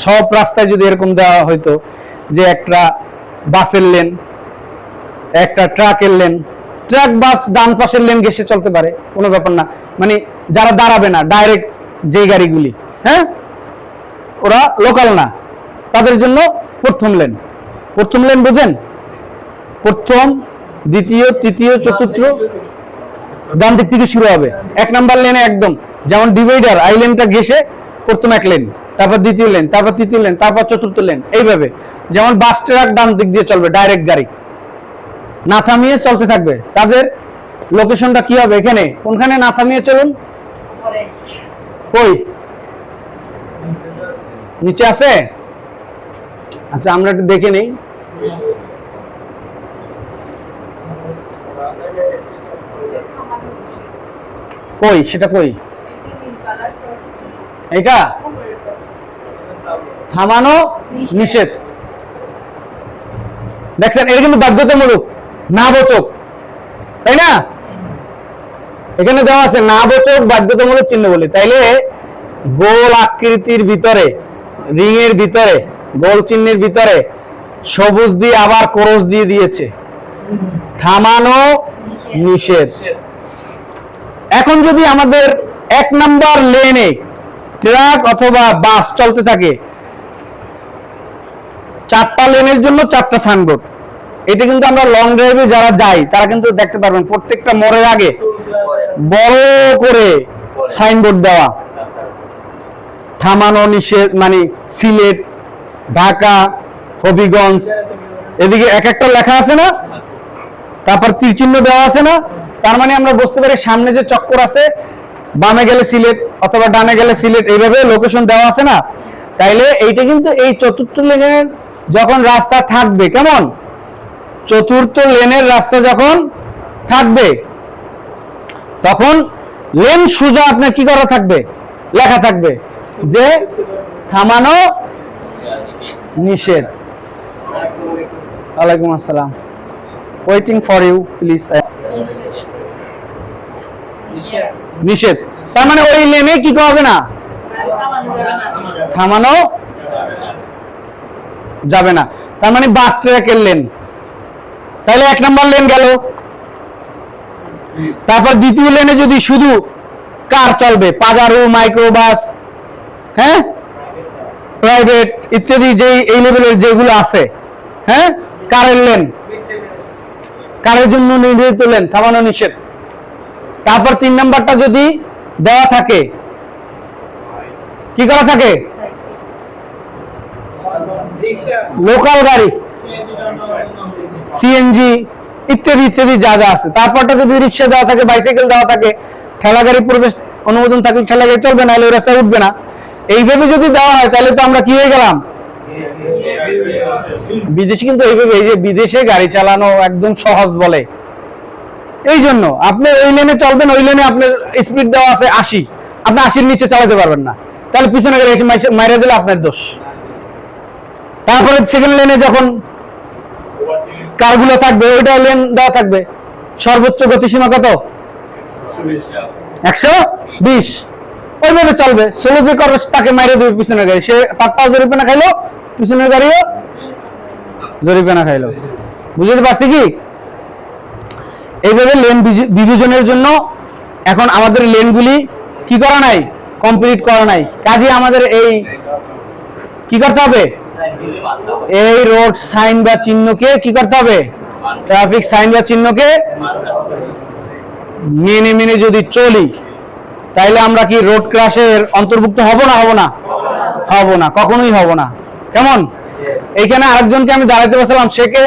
সব রাস্তায় যদি এরকম দেওয়া হইতো যে একটা বাসের লেন, একটা ট্রাকের লেন, ট্রাক বাস ডান পাশের লেন ঘেঁষে চলতে পারে, কোনো ব্যাপার না, মানে যারা দাঁড়াবে না ডাইরেক্ট যে গাড়িগুলি, হ্যাঁ, ওরা লোকাল না, তাদের জন্য প্রথম লেন। প্রথম লেন বোঝেন? প্রথম, দ্বিতীয়, তৃতীয়, চতুর্থ, ডান দিক থেকে শুরু হবে। 1 নাম্বার লেনে একদম যেমন ডিভাইডার, আই লেনটা ঘেঁষে প্রথম 1 লেন, তারপর দ্বিতীয় লেন, তারপর তৃতীয় লেন, তারপর চতুর্থ লেন, এইভাবে। যেমন বাস ট্রাক ডান দিক দিয়ে চলবে, ডাইরেক্ট গাড়ি না থামিয়ে চলতে থাকবে। তাদের লোকেশনটা কি হবে? এখানে কোনখানে না থামিয়ে চলুন? কই? নিচে আছে? আচ্ছা আমরা একটু দেখে নেই। কই সেটা? কই এটা? থামানো নিষেধ। দেখছেন, এটা কিন্তু বাধ্যতামূলক, না বোচক, তাই না? এখানে দেওয়া আছে না বোচক বাধ্যতামূলক চিহ্ন বলে। তাইলে গোল আকৃতির ভিতরে, রিং এর ভিতরে, গোল চিহ্নের ভিতরে সবুজ দিয়ে আবার ক্রস দিয়ে দিয়েছে, থামানো নিষেধ। এখন যদি আমাদের 1 নাম্বার লেনে ট্রাক অথবা বাস চলতে থাকে, 4টা লেনের জন্য 4টা সাইনবোর্ড। এটা কিন্তু আমরা লং ড্রাইভে যারা যাই তারা কিন্তু দেখতে পারবেন, প্রত্যেকটা মোড়ের আগে বড় করে সাইনবোর্ড দেওয়া, থামানো নিষেধ, মানে সিলেট, ঢাকা, হবিগঞ্জ, এদিকে এক একটা লেখা আছে না, তারপর তীর চিহ্ন দেওয়া আছে না। তার মানে আমরা বুঝতে পারি সামনে যে চক্কর আছে, বামে গেলে সিলেট অথবা ডানে গেলে সিলেট, এইভাবে লোকেশন দেওয়া আছে না। তাইলে এইটা কিন্তু এই চতুর্থ লেনের যখন রাস্তা থাকবে, কেমন, চতুর্থ লেনের রাস্তা যখন থাকবে তখন লেন সোজা আপনার কি করা থাকবে? লেখা থাকবে যে থামানো নিষেধ। ওয়ালাইকুম আসসালাম, ওয়েটিং ফর ইউ প্লিজ। নিষেধ, তার মানে ওই লেনে কি হবে না, থামানো যাবে না। তার মানে বাস ট্রাকের লেন, তাহলে 1 নাম্বার লেন গেল। তারপর দ্বিতীয় লেনে যদি শুধু কার চলবে, পাজারো, মাইক্রোবাস, হ্যাঁ, প্রাইভেট ইত্যাদি, যে এই লেভেলের যেগুলো আছে, হ্যাঁ, কারের লেন, কারের জন্য নির্ধারিত লেন, থামানো নিষেধ। তারপর 3 নাম্বারটা যদি দেওয়া থাকে, কি করা থাকে? লোকাল গাড়ি, সিএনজি ইত্যাদি ইত্যাদি যা যা আছে। তারপরটা যদি রিক্সা দেওয়া থাকে, বাইসাইকেল দেওয়া থাকে, ঠেলা গাড়ি প্রবেশ অনুমোদন থাকলে ঠেলা গাড়ি চলবে না, ওই রাস্তায় উঠবে না। এইভাবে যদি দেওয়া হয় তাহলে তো আমরা কি হয়ে গেলাম? বিদেশে কিন্তু এইভাবে, এই যে বিদেশে গাড়ি চালানো একদম সহজ বলে, এই জন্য আপনি ওই লেনে চলবেন, ওই লেনে আপনার স্পিড দেওয়া আছে 80, আপনি 80-র নিচে চালাতে পারবেন না, তাহলে পিছনে গাড়ি এসে মাইরা দিলে আপনার দোষ। তারপরে সেকেন্ড লেনে যখন কারগুলো থাকবে, ওইটা লেন দেওয়া থাকবে, সর্বোচ্চ গতিসীমা কত? 120, ওইভাবে চলবে। স্লো যে করবে তাকে মাইরে দেবে পিছনের গাড়ি, সে তারটাও জরিমানা খাইলো, পিছনের গাড়িও জরিমানা খাইলো। বুঝতে পারছি কি? এইভাবে লেন ডিভিশনের জন্য এখন আমাদের লেনগুলি কি করা নাই, কমপ্লিট করা নাই। কাজে আমাদের এই কি করতে হবে, এই রোড সাইন বা চিহ্নকে কি করতে হবে, ট্রাফিক সাইন বা চিহ্নকে মেনে মেনে যদি চলি, তাইলে আমরা কি রোড ক্রাশের অন্তর্ভুক্ত হব না? হব না? হব না, কখনোই হব না। কেমন? এইখানে আরেকজনকে আমি দাঁড়াইতে বসলাম, সে কে?